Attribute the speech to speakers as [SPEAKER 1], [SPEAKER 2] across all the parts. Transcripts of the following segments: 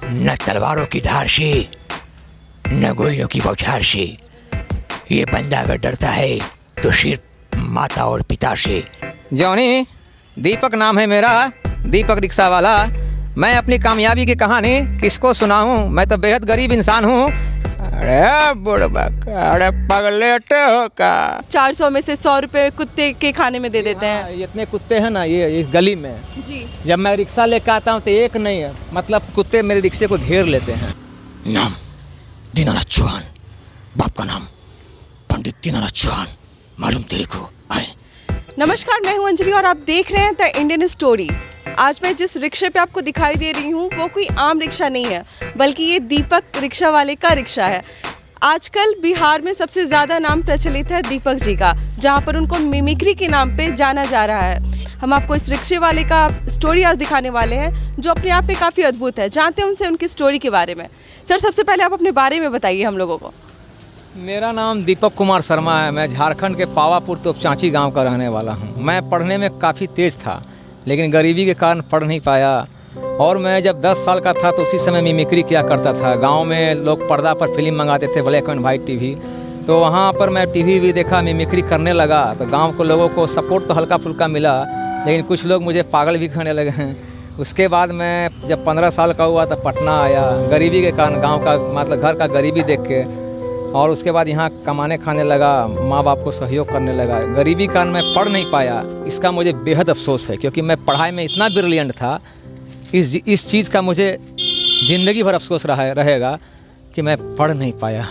[SPEAKER 1] न तलवारों की धार से न गोलियों की बौछार से। ये बंदा अगर डरता है तो सिर्फ माता और पिता से।
[SPEAKER 2] जॉनी, दीपक नाम है मेरा, दीपक रिक्शा वाला। मैं अपनी कामयाबी की कहानी किसको सुनाऊं? मैं तो बेहद गरीब इंसान हूँ। अरे बुड़बक, अरे पगलेटे हो का।
[SPEAKER 3] 400 में से 100 रुपए कुत्ते के खाने में दे देते हैं।
[SPEAKER 2] ये इतने कुत्ते हैं ना ये इस गली में
[SPEAKER 3] जी।
[SPEAKER 2] जब मैं रिक्शा लेकर आता हूँ तो एक नहीं है, मतलब कुत्ते मेरे रिक्शे को घेर लेते हैं।
[SPEAKER 1] नाम दीनानाथ चौहान, बाप का नाम पंडित दीनानाथ चौहान। मालूम तेरे को? आए।
[SPEAKER 3] नमस्कार, मैं हूं अंजलि और आप देख रहे हैं द इंडियन स्टोरीज। आज मैं जिस रिक्शे पे आपको दिखाई दे रही हूँ वो कोई आम रिक्शा नहीं है, बल्कि ये दीपक रिक्शा वाले का रिक्शा है। आजकल बिहार में सबसे ज़्यादा नाम प्रचलित है दीपक जी का, जहाँ पर उनको मिमिक्री के नाम पे जाना जा रहा है। हम आपको इस रिक्शे वाले का स्टोरी आज दिखाने वाले हैं, जो अपने आप में काफ़ी अद्भुत है। जानते हैं उनसे उनकी स्टोरी के बारे में। सर, सबसे पहले आप अपने बारे में बताइए हम लोगों को।
[SPEAKER 2] मेरा नाम दीपक कुमार शर्मा है। मैं झारखंड के पावापुर तोपचांची गांव का रहने वाला हूं। मैं पढ़ने में काफ़ी तेज़ था, लेकिन गरीबी के कारण पढ़ नहीं पाया। और मैं जब 10 साल का था तो उसी समय मिमिक्री किया करता था। गांव में लोग पर्दा पर फिल्म मंगाते थे, ब्लैक एंड वाइट टीवी, तो वहाँ पर मैं टीवी भी देखा, मिमिक्री करने लगा। तो गाँव के लोगों को सपोर्ट तो हल्का फुल्का मिला, लेकिन कुछ लोग मुझे पागल भी कहने लगे हैं। उसके बाद मैं जब 15 साल का हुआ तो पटना आया, गरीबी के कारण, गाँव का मतलब घर का गरीबी देख के। और उसके बाद यहाँ कमाने खाने लगा, माँ बाप को सहयोग करने लगा। गरीबी कारण मैं पढ़ नहीं पाया, इसका मुझे बेहद अफसोस है, क्योंकि मैं पढ़ाई में इतना ब्रिलियंट था। इस चीज़ का मुझे ज़िंदगी भर अफसोस रहेगा कि मैं पढ़ नहीं पाया।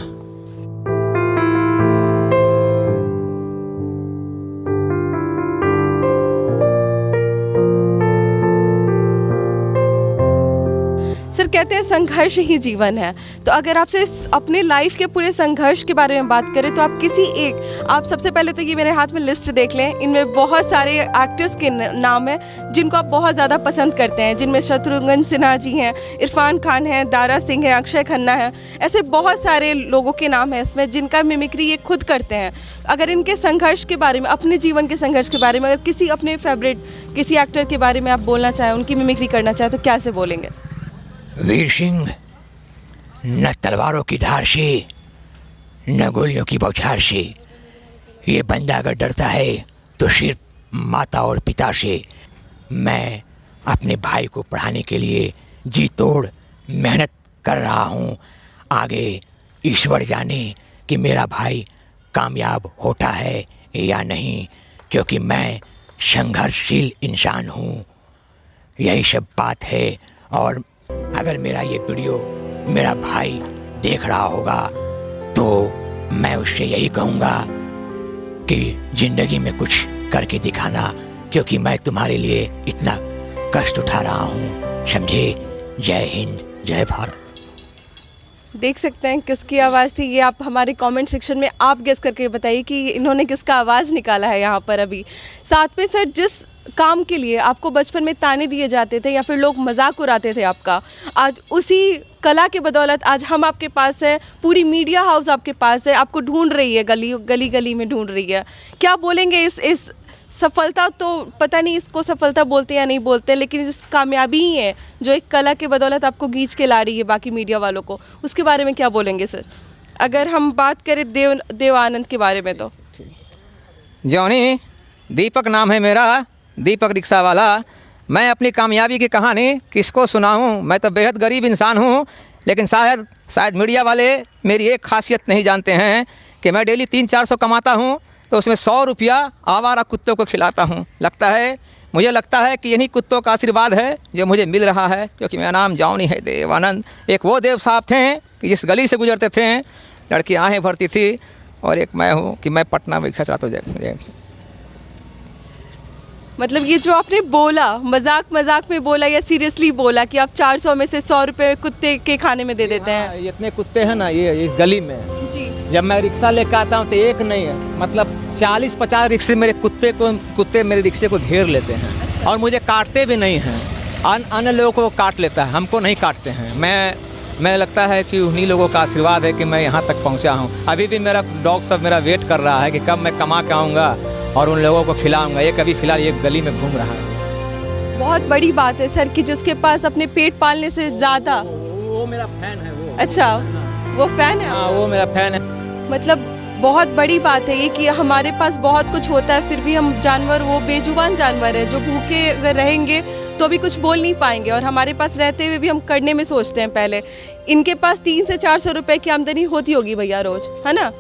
[SPEAKER 3] सर, कहते हैं संघर्ष ही जीवन है, तो अगर आपसे अपने लाइफ के पूरे संघर्ष के बारे में बात करें तो आप किसी एक, आप सबसे पहले तो ये मेरे हाथ में लिस्ट देख लें। इनमें बहुत सारे एक्टर्स के नाम हैं जिनको आप बहुत ज़्यादा पसंद करते हैं, जिनमें शत्रुघ्न सिन्हा जी हैं, इरफान खान हैं, दारा सिंह हैं, अक्षय खन्ना हैं। ऐसे बहुत सारे लोगों के नाम हैं इसमें जिनका मिमिक्री ये खुद करते हैं। अगर इनके संघर्ष के बारे में, अपने जीवन के संघर्ष के बारे में, अगर किसी अपने फेवरेट किसी एक्टर के बारे में आप बोलना चाहें, उनकी मिमिक्री करना चाहें, तो क्या से बोलेंगे?
[SPEAKER 1] वीर सिंह, न तलवारों की धार से न गोलियों की बौछार से। ये बंदा अगर डरता है तो सिर्फ माता और पिता से। मैं अपने भाई को पढ़ाने के लिए जी तोड़ मेहनत कर रहा हूँ। आगे ईश्वर जाने कि मेरा भाई कामयाब होता है या नहीं, क्योंकि मैं संघर्षशील इंसान हूँ। यही सब बात है। और अगर मेरा ये वीडियो मेरा भाई देख रहा होगा तो मैं उससे यही कहूँगा कि ज़िंदगी में कुछ करके दिखाना, क्योंकि मैं तुम्हारे लिए इतना कष्ट उठा रहा हूँ, समझे? जय हिंद, जय भारत।
[SPEAKER 3] देख सकते हैं किसकी आवाज़ थी ये। आप हमारे कमेंट सेक्शन में आप गेस करके बताइए कि इन्होंने किसका आवाज़ निकाला है यहाँ पर अभी। साथ में सर, जिस काम के लिए आपको बचपन में ताने दिए जाते थे या फिर लोग मजाक उड़ाते थे आपका, आज उसी कला के बदौलत आज हम आपके पास है, पूरी मीडिया हाउस आपके पास है, आपको ढूंढ रही है, गली गली में ढूंढ रही है। क्या बोलेंगे इस सफलता, तो पता नहीं इसको सफलता बोलते या नहीं बोलते, लेकिन इस कामयाबी ही है जो एक कला के बदौलत आपको खींच के ला रही है बाकी मीडिया वालों को, उसके बारे में क्या बोलेंगे सर? अगर हम बात करें देव आनंद के बारे में तो।
[SPEAKER 2] जॉनी, दीपक नाम है मेरा, दीपक रिक्शा वाला। मैं अपनी कामयाबी की कहानी किसको सुनाऊं? मैं तो बेहद गरीब इंसान हूं, लेकिन शायद मीडिया वाले मेरी एक खासियत नहीं जानते हैं कि मैं डेली 300-400 कमाता हूं, तो उसमें 100 रुपया आवारा कुत्तों को खिलाता हूं। मुझे लगता है कि यही कुत्तों का आशीर्वाद है जो मुझे मिल रहा है, क्योंकि मेरा नाम जॉनी है, देव आनंद। एक वो देव साहब थे कि जिस गली से गुजरते थे लड़की आहें भरती थी, और एक मैं हूँ कि मैं पटना में खच रहा था।
[SPEAKER 3] मतलब ये जो आपने बोला, मजाक में बोला या सीरियसली बोला कि आप 400 में से 100 रुपए कुत्ते के खाने में दे देते हैं?
[SPEAKER 2] ये इतने कुत्ते हैं ना ये इस गली में
[SPEAKER 3] जी।
[SPEAKER 2] जब मैं रिक्शा लेकर आता हूँ तो एक नहीं है, मतलब 40-50 रिक्शे मेरे कुत्ते मेरे रिक्शे को घेर लेते हैं। अच्छा। और मुझे काटते भी नहीं हैं। अन्य लोगों को काट लेता है, हमको नहीं काटते हैं। मैं लगता है कि उन्हीं लोगों का आशीर्वाद है कि मैं यहाँ तक पहुँचा हूँ। अभी भी मेरा डॉग सब मेरा वेट कर रहा है कि कब मैं कमा के आऊँगा और उन लोगों को खिलाऊंगा। ये कभी फिलहाल ये गली में घूम रहा है।
[SPEAKER 3] बहुत बड़ी बात है सर कि जिसके पास अपने पेट पालने से ज़्यादा
[SPEAKER 2] वो मेरा फैन है वो।
[SPEAKER 3] अच्छा, वो फैन है?
[SPEAKER 2] हाँ, वो मेरा फैन है।
[SPEAKER 3] मतलब बहुत बड़ी बात है ये कि हमारे पास बहुत कुछ होता है फिर भी हम जानवर, वो बेजुबान जानवर है जो भूखे अगर रहेंगे तो भी कुछ बोल नहीं पाएंगे, और हमारे पास रहते हुए भी हम करने में सोचते हैं पहले। इनके पास 300 से 400 रुपए की आमदनी होती होगी भैया रोज, है ना?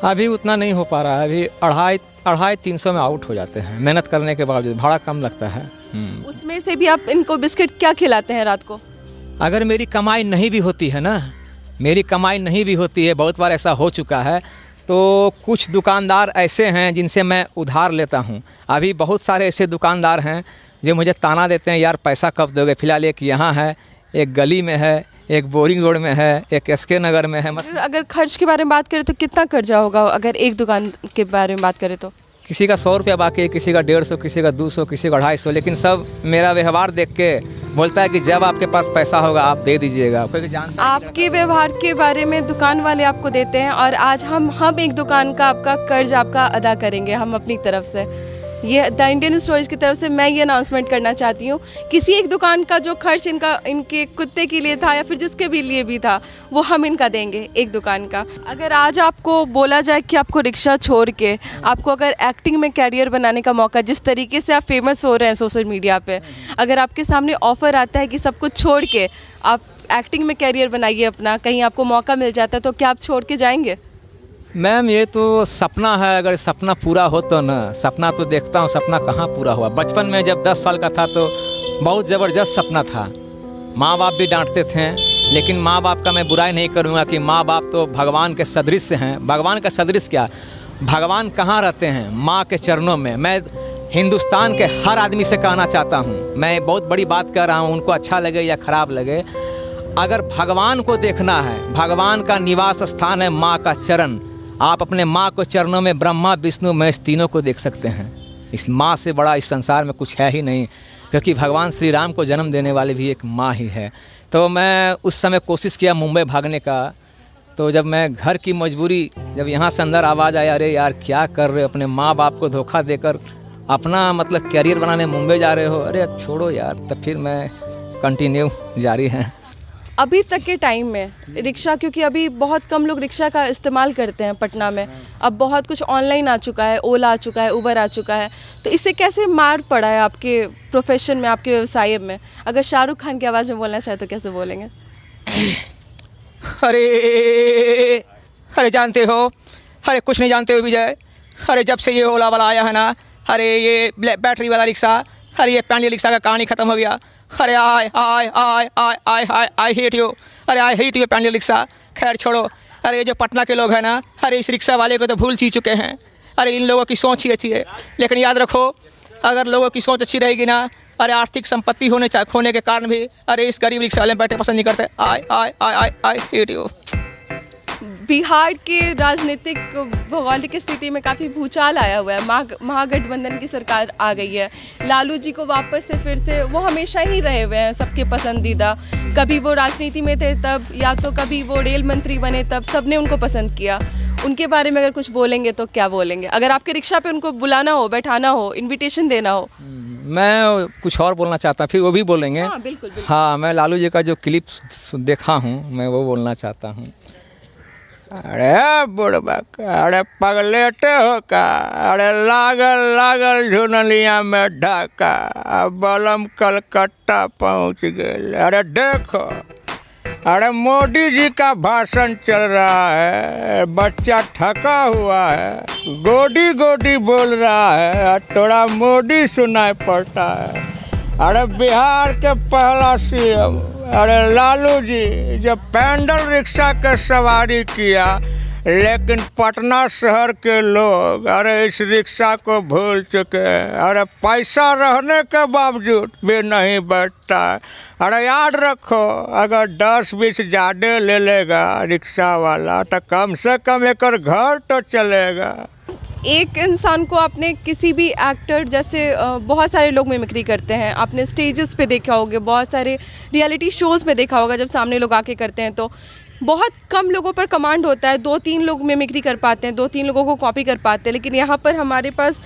[SPEAKER 2] अभी उतना नहीं हो पा रहा है, अभी 250-300 में आउट हो जाते हैं मेहनत करने के बावजूद, भाड़ा कम लगता है।
[SPEAKER 3] उसमें से भी आप इनको बिस्किट क्या खिलाते हैं रात को?
[SPEAKER 2] अगर मेरी कमाई नहीं भी होती है ना, मेरी कमाई नहीं भी होती है, बहुत बार ऐसा हो चुका है, तो कुछ दुकानदार ऐसे हैं जिनसे मैं उधार लेता हूँ। अभी बहुत सारे ऐसे दुकानदार हैं जो मुझे ताना देते हैं, यार पैसा कब दोगे। फिलहाल एक यहाँ है, एक गली में है, एक बोरिंग रोड में है, एक एसके नगर में है। मतलब
[SPEAKER 3] अगर खर्च के बारे में बात करें तो कितना कर्जा होगा अगर एक दुकान के बारे में बात करें तो?
[SPEAKER 2] किसी का 100 रुपया बाकी है, किसी का 150, किसी का 200, किसी का 250, लेकिन सब मेरा व्यवहार देख के बोलता है कि जब आपके पास पैसा होगा आप दे दीजिएगा, क्योंकि जानता है
[SPEAKER 3] आपके व्यवहार के बारे में दुकान वाले आपको देते हैं, और आज हम एक दुकान का आपका कर्ज आपका अदा करेंगे हम अपनी तरफ से। ये द इंडियन स्टोरीज की तरफ से मैं ये अनाउंसमेंट करना चाहती हूँ, किसी एक दुकान का जो खर्च इनके कुत्ते के लिए था या फिर जिसके भी लिए भी था, वो हम इनका देंगे एक दुकान का। अगर आज आपको बोला जाए कि आपको रिक्शा छोड़ के आपको अगर एक्टिंग में कैरियर बनाने का मौका, जिस तरीके से आप फेमस हो रहे हैं सोशल मीडिया पे, अगर आपके सामने ऑफ़र आता है कि सब कुछ छोड़ के आप एक्टिंग में कैरियर बनाइए अपना, कहीं आपको मौका मिल जाता है, तो क्या आप छोड़ के जाएंगे?
[SPEAKER 2] मैम ये तो सपना है, अगर सपना पूरा हो तो ना, सपना तो देखता हूँ, सपना कहाँ पूरा हुआ। बचपन में जब 10 साल का था तो बहुत ज़बरदस्त सपना था, माँ बाप भी डांटते थे, लेकिन माँ बाप का मैं बुराई नहीं करूँगा कि माँ बाप तो भगवान के सदृश हैं। भगवान का सदृश क्या, भगवान कहाँ रहते हैं? माँ के चरणों में। मैं हिंदुस्तान के हर आदमी से कहना चाहता हूँ, मैं बहुत बड़ी बात कर रहा हूँ, उनको अच्छा लगे या ख़राब लगे, अगर भगवान को देखना है, भगवान का निवास स्थान है माँ का चरण। आप अपने माँ को चरणों में ब्रह्मा विष्णु महेश तीनों को देख सकते हैं। इस माँ से बड़ा इस संसार में कुछ है ही नहीं, क्योंकि भगवान श्री राम को जन्म देने वाले भी एक माँ ही है। तो मैं उस समय कोशिश किया मुंबई भागने का, तो जब मैं घर की मजबूरी, जब यहाँ से अंदर आवाज़ आया, अरे यार क्या कर रहे हो, अपने माँ बाप को धोखा देकर अपना मतलब कैरियर बनाने मुंबई जा रहे हो, अरे छोड़ो यार। तब फिर मैं कंटिन्यू जारी हैं।
[SPEAKER 3] अभी तक के टाइम में रिक्शा, क्योंकि अभी बहुत कम लोग रिक्शा का इस्तेमाल करते हैं पटना में, अब बहुत कुछ ऑनलाइन आ चुका है, ओला आ चुका है, उबर आ चुका है, तो इससे कैसे मार पड़ा है आपके प्रोफेशन में, आपके व्यवसाय में? अगर शाहरुख खान की आवाज़ में बोलना चाहे तो कैसे बोलेंगे?
[SPEAKER 4] अरे जानते हो, अरे कुछ नहीं जानते हो विजय, अरे जब से ये ओला वाला आया है ना, अरे ये बैटरी वाला रिक्शा, अरे ये पैंडल रिक्शा का कहानी ख़त्म हो गया। अरे आई हेट यू, अरे I hate you pedal rickshaw. खैर छोड़ो, अरे ये जो पटना के लोग हैं ना, अरे इस रिक्शा वाले को तो भूल सी चुके हैं। अरे इन लोगों की सोच ही अच्छी है, लेकिन याद रखो, अगर लोगों की सोच अच्छी रहेगी ना, अरे आर्थिक संपत्ति होने के कारण भी अरे इस गरीब रिक्शा वाले में बैठे पसंद नहीं करते। आई हेट यू।
[SPEAKER 3] बिहार के राजनीतिक भौगोलिक स्थिति में काफ़ी भूचाल आया हुआ है, महागठबंधन की सरकार आ गई है, लालू जी को वापस से फिर से, वो हमेशा ही रहे हुए हैं सबके पसंदीदा, कभी वो राजनीति में थे तब, या तो कभी वो रेल मंत्री बने तब, सबने उनको पसंद किया। उनके बारे में अगर कुछ बोलेंगे तो क्या बोलेंगे? अगर आपके रिक्शा पे उनको बुलाना हो, बैठाना हो, इन्विटेशन देना हो?
[SPEAKER 2] मैं कुछ और बोलना चाहता, फिर वो भी बोलेंगे।
[SPEAKER 3] हाँ बिल्कुल, बिल्कुल।
[SPEAKER 2] हाँ, मैं लालू जी का जो क्लिप देखा हूँ, मैं वो बोलना चाहता हूँ। अरे बुढ़बा, अरे पगलेटे हो का, अरे लागल झुनलिया में ढाका, बलम कलकत्ता पहुँच गए। अरे देखो, अरे मोदी जी का भाषण चल रहा है, बच्चा थका हुआ है, गोदी बोल रहा है, थोड़ा मोदी सुनाई पड़ता है। अरे बिहार के पहला सीएम, अरे लालू जी जब पैंडल रिक्शा के सवारी किया, लेकिन पटना शहर के लोग अरे इस रिक्शा को भूल चुके हैं। अरे पैसा रहने के बावजूद भी नहीं बैठता है। अरे याद रखो, अगर 10-20 ज़्यादा ले लेगा रिक्शा वाला तो कम से कम एक घर तो चलेगा।
[SPEAKER 3] एक इंसान को आपने किसी भी एक्टर, जैसे बहुत सारे लोग मिमिक्री करते हैं, आपने स्टेजेस पे देखा होगा, बहुत सारे रियलिटी शोज़ में देखा होगा, जब सामने लोग आके करते हैं तो बहुत कम लोगों पर कमांड होता है, 2-3 लोग मिमिक्री कर पाते हैं, 2-3 लोगों को कॉपी कर पाते हैं। लेकिन यहाँ पर हमारे पास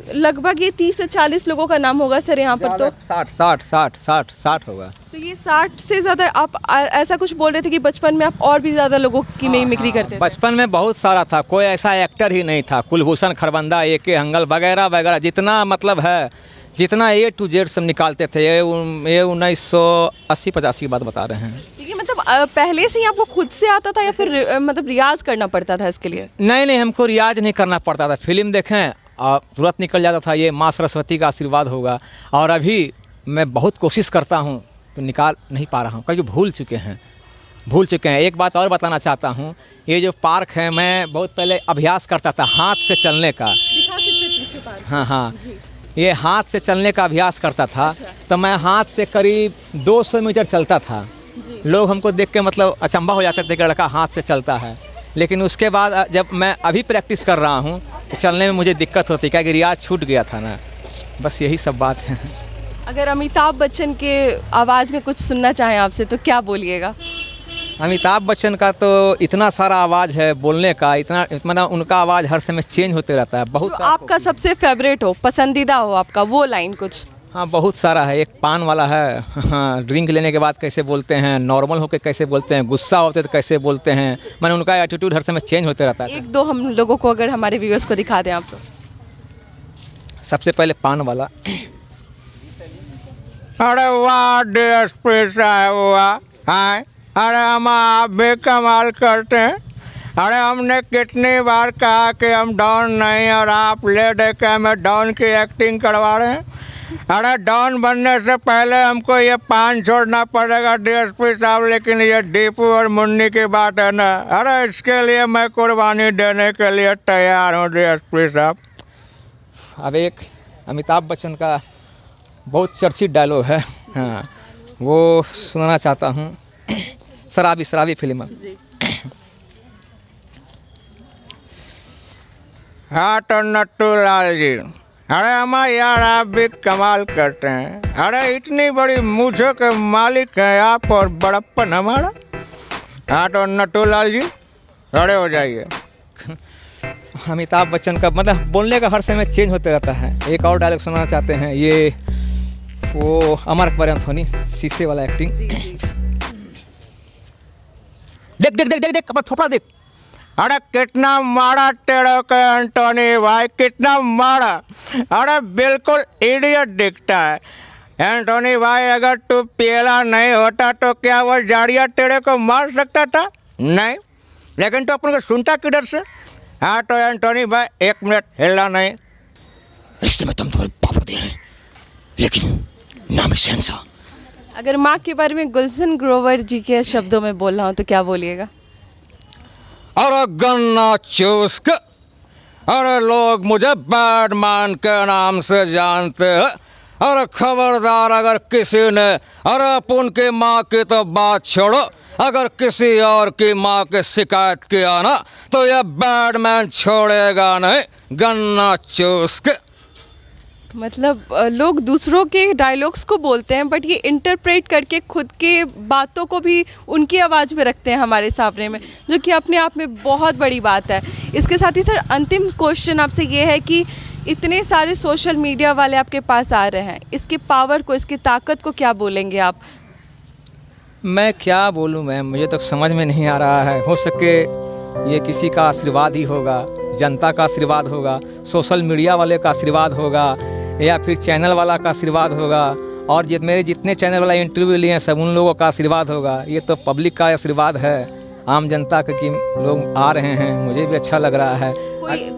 [SPEAKER 3] लगभग ये 30 से 40 लोगों का नाम होगा सर यहाँ पर। तो
[SPEAKER 2] 60 होगा।
[SPEAKER 3] तो ये 60 से ज़्यादा आप ऐसा कुछ बोल रहे थे कि बचपन में आप और भी ज़्यादा लोगों की मिमिक्री करते थे।
[SPEAKER 2] बचपन में बहुत सारा था, कोई ऐसा एक्टर ही नहीं था। कुलभूषण खरबंदा, AK हंगल वगैरह वगैरह, जितना मतलब है, जितना A to Z सब निकालते थे। ये 1980-85 की बात बता रहे हैं।
[SPEAKER 3] ठीक है, मतलब पहले से ही आपको खुद से आता था या फिर मतलब रियाज करना पड़ता था इसके लिए?
[SPEAKER 2] नहीं, हमको रियाज नहीं करना पड़ता था। फिल्म देखें और तुरंत निकल जाता था। ये माँ सरस्वती का आशीर्वाद होगा। और अभी मैं बहुत कोशिश करता हूँ तो निकाल नहीं पा रहा हूँ, क्योंकि भूल चुके हैं। एक बात और बताना चाहता हूँ, ये जो पार्क है, मैं बहुत पहले अभ्यास करता था हाथ से चलने का।
[SPEAKER 3] दिखा सकते पीछे पार्क?
[SPEAKER 2] हाँ, ये हाथ से चलने का अभ्यास करता था। तो मैं हाथ से करीब 200 मीटर चलता था। लोग हमको देख के मतलब अचंभा हो जाते थे कि लड़का हाथ से चलता है। लेकिन उसके बाद जब मैं अभी प्रैक्टिस कर रहा हूँ, चलने में मुझे दिक्कत होती है, क्योंकि रियाज छूट गया था ना। बस यही सब बात है।
[SPEAKER 3] अगर अमिताभ बच्चन के आवाज़ में कुछ सुनना चाहें आपसे तो क्या बोलिएगा?
[SPEAKER 2] अमिताभ बच्चन का तो इतना सारा आवाज़ है बोलने का, इतना उनका आवाज़ हर समय चेंज होते रहता है। बहुत
[SPEAKER 3] जो आपका सबसे फेवरेट हो, पसंदीदा हो आपका, वो लाइन कुछ?
[SPEAKER 2] हाँ, बहुत सारा है। एक पान वाला है, हाँ, ड्रिंक लेने के बाद कैसे बोलते हैं, नॉर्मल होकर कैसे बोलते हैं, गुस्सा होते तो कैसे बोलते हैं। मैंने उनका एटीट्यूड हर समय चेंज होते रहता है।
[SPEAKER 3] एक दो हम लोगों को अगर हमारे व्यूअर्स को दिखा दें आप तो।
[SPEAKER 2] सबसे पहले पान वाला।
[SPEAKER 5] अरे वाह DSP साहब, वाह। हाँ, अरे हम आप भी कमाल करते हैं। अरे हमने कितनी बार कहा कि हम डॉन नहीं, और आप ले दे के हमें डॉन की एक्टिंग करवा रहे हैं। अरे डॉन बनने से पहले हमको ये पान छोड़ना पड़ेगा DSP साहब, लेकिन ये दीपू और मुन्नी की बात है ना। अरे इसके लिए मैं कुर्बानी देने के लिए तैयार हूँ DSP साहब।
[SPEAKER 2] अब एक अमिताभ बच्चन का बहुत चर्चित डायलॉग है, हाँ, वो सुनाना चाहता हूँ। शराबी फिल्म।
[SPEAKER 5] हाँ तो नट्टू लाल जी, अरे हमारे यार आप भी कमाल करते हैं। अरे इतनी बड़ी मूंछों के मालिक हैं आप, और बड़प्पन हमारा। हाँ तो नट्टू लाल जी खड़े हो जाइए।
[SPEAKER 2] अमिताभ बच्चन का मतलब बोलने का हर समय चेंज होते रहता है। एक और डायलॉग सुनाना चाहते हैं, ये वो अमर अकबर एंथोनी, शीशे वाला एक्टिंग। देख अपना थोपड़ा देख।
[SPEAKER 5] अरे कितना मारा टेढ़ो के एंटोनी भाई, कितना मारा। अरे बिल्कुल इडियट दिखता है एंटोनी भाई। अगर तू पेला नहीं होता तो क्या वो जाड़िया टेढ़े को मार सकता था? नहीं, लेकिन तो अपन को सुनता किधर से? हाँ तो एंटोनी भाई 1 मिनट हिलना नहीं।
[SPEAKER 1] रिश्ते में तुम तुम्हारे पापा दे हैं, लेकिन नाम है शहंशाह।
[SPEAKER 3] अगर माँ के बारे में गुलशन ग्रोवर जी के शब्दों में बोल रहा हूँ तो क्या बोलिएगा?
[SPEAKER 5] अरे गन्ना चूस के, अरे लोग मुझे बैडमैन के नाम से जानते हैं। अरे खबरदार, अगर किसी ने, अरे अपन की माँ की तो बात छोड़ो, अगर किसी और की माँ की शिकायत किया ना तो ये बैडमैन छोड़ेगा नहीं, गन्ना चूस के।
[SPEAKER 3] मतलब लोग दूसरों के डायलॉग्स को बोलते हैं, बट ये इंटरप्रेट करके खुद के बातों को भी उनकी आवाज़ में रखते हैं हमारे सामने में, जो कि अपने आप में बहुत बड़ी बात है। इसके साथ ही सर अंतिम क्वेश्चन आपसे ये है कि इतने सारे सोशल मीडिया वाले आपके पास आ रहे हैं, इसके पावर को, इसकी ताकत को क्या बोलेंगे आप?
[SPEAKER 2] मैं क्या बोलूँ मैम, मुझे तो समझ में नहीं आ रहा है। हो सके ये किसी का आशीर्वाद ही होगा, जनता का आशीर्वाद होगा, सोशल मीडिया वाले का आशीर्वाद होगा, या फिर चैनल वाला का आशीर्वाद होगा, और मेरे जितने चैनल वाला इंटरव्यू लिए हैं सब उन लोगों का आशीर्वाद होगा। ये तो पब्लिक का आशीर्वाद है, आम जनता का, कि लोग आ रहे हैं, मुझे भी अच्छा लग रहा है।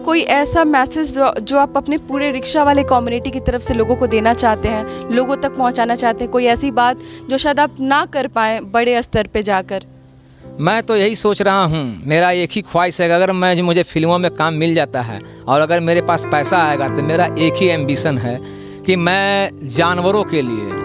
[SPEAKER 3] कोई ऐसा मैसेज जो आप अपने पूरे रिक्शा वाले कम्युनिटी की तरफ से लोगों को देना चाहते हैं, लोगों तक पहुंचाना चाहते हैं, कोई ऐसी बात जो शायद आप ना कर पाएँ बड़े स्तर पे जाकर?
[SPEAKER 2] मैं तो यही सोच रहा हूँ, मेरा एक ही ख्वाहिश है कि अगर मुझे फिल्मों में काम मिल जाता है और अगर मेरे पास पैसा आएगा तो मेरा एक ही एम्बिशन है कि मैं जानवरों के लिए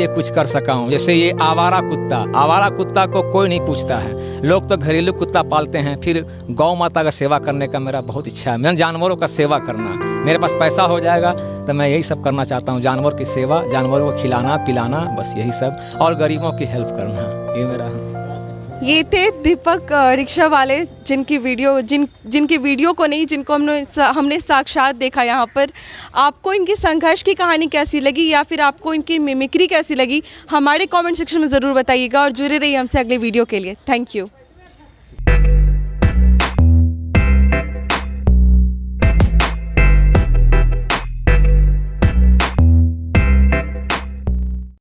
[SPEAKER 2] कुछ कर सका हूँ। जैसे ये आवारा कुत्ता को कोई नहीं पूछता है, लोग तो घरेलू कुत्ता पालते हैं, फिर गौ माता का सेवा करने का मेरा बहुत इच्छा है। मैं जानवरों का सेवा करना, मेरे पास पैसा हो जाएगा तो मैं यही सब करना चाहता हूँ, जानवर की सेवा, जानवरों को खिलाना पिलाना, बस यही सब, और गरीबों की हेल्प करना, ये मेरा
[SPEAKER 3] ये थे दीपक रिक्शा वाले जिनकी वीडियो को नहीं, जिनको हमने साक्षात देखा यहाँ पर। आपको इनकी संघर्ष की कहानी कैसी लगी या फिर आपको इनकी मिमिक्री कैसी लगी, हमारे कमेंट सेक्शन में ज़रूर बताइएगा और जुड़े रहिए हमसे अगले वीडियो के लिए। Thank you.